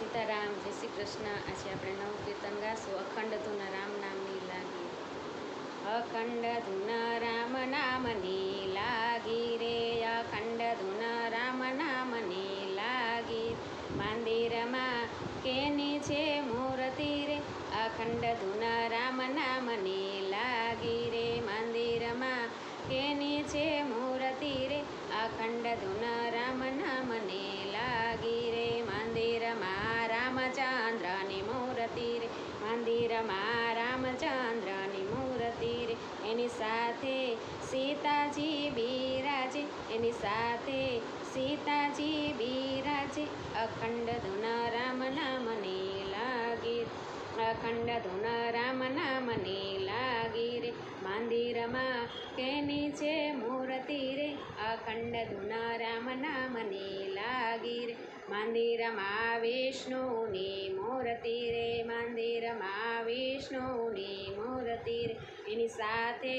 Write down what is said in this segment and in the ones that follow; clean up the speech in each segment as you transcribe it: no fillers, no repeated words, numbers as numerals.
સીતારામ, જય શ્રી કૃષ્ણ। આજે આપણે નવું કીર્તન ગાશું, અખંડ ધૂન રામ નામની લાગી। અખંડ ધૂન રામ નામની લાગી રે, અખંડ ધૂન રામ નામની લાગી। મંદિરમાં કેની છે મૂર્તિ રે, અખંડ ધૂન રામ નામની લાગી રે। મંદિરમાં કેની છે મૂર્તિ રે, અખંડ ધૂન રામ નામની લાગી રે। મંદિરમાં રામચંદ્રની મૂર્તિ રે, મંદિરમાં રામચંદ્રની મૂર્તિ રે। એની સાથે સીતાજી બિરાજે, એની સાથે સીતાજી બિરાજે। અખંડ ધૂન રામ નામની લાગી, અખંડ ધૂન રામ નામની લાગી રે। મંદિરમાં કેની છે મૂર્તિ રે, અખંડ ધૂન રામ નામની લાગી રે। મંદિરમાં વિષ્ણુની મૂર્તિ રે, મંદિરમાં વિષ્ણુની મૂર્તિ રે। એની સાથે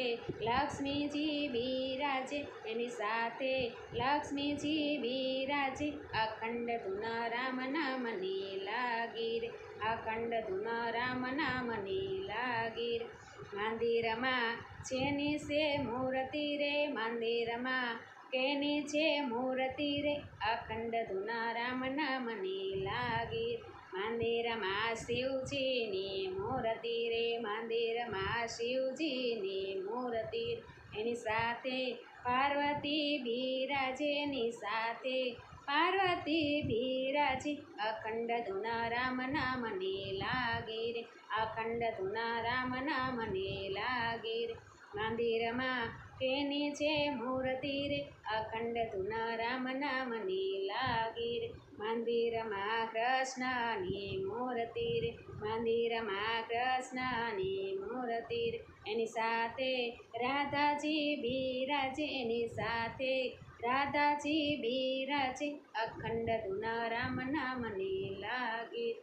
લક્ષ્મીજી બિરાજે, એની સાથે લક્ષ્મીજી બિરાજે। અખંડ ધૂન રામ નામની લાગી રે, અખંડ ધૂન રામ નામની લાગી રે। મંદિરમાં જેની છે મૂર્તિ રે, મંદિરમાં કેની છે મૂર્તિ રે, અખંડ ધૂન રામ નામની લાગી રે। મંદિરમાં શિવજીની મૂર્તિ રે, મંદિરમાં શિવજીની મૂર્તિ રે। એની સાથે પાર્વતી બિરાજે, એની સાથે પાર્વતી બિરાજે। અખંડ ધૂન રામ નામની લાગી રે, અખંડ ધૂન રામ નામની લાગી રે। મંદિરમાં કેની છે મૂર્તિ રે, અખંડ ધૂન રામ નામની લાગી રે। મંદિરમાં કૃષ્ણની મૂર્તિ રે, મંદિરમાં કૃષ્ણની મૂર્તિ રે। એની સાથે રાધાજી બિરાજે, એની સાથે રાધાજી બિરાજે। અખંડ ધૂન રામ નામની લાગી રે,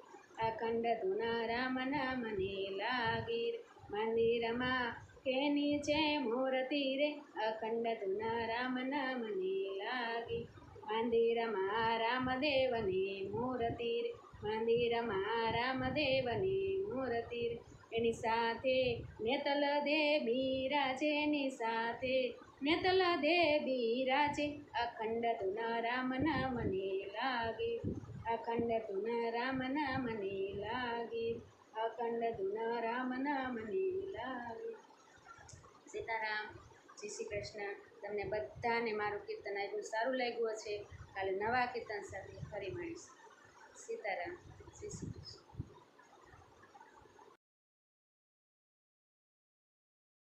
અખંડ ધૂન રામ નામની લાગી રે। મંદિરમાં કેની છે મૂર્તિ રે, અખંડ ધૂન રામ નામની લાગી। મંદિરમાં રામદેવની મૂર્તિ રે, મંદિરમાં રામદેવની મૂર્તિ રે। એની સાથે નેતલ દે બિરાજે, એની સાથે નેતલ દે બિરાજે। અખંડ ધૂન રામ નામની લાગી, અખંડ ધૂન રામ નામની લાગી, અખંડ ધૂન રામ નામની લાગી। સીતારામ, જય શ્રી કૃષ્ણ। તમને બધાને મારું કીર્તન આવ્યું સારું લાગ્યું છે। કાલે નવા કીર્તન સાથે ફરી મળીશું।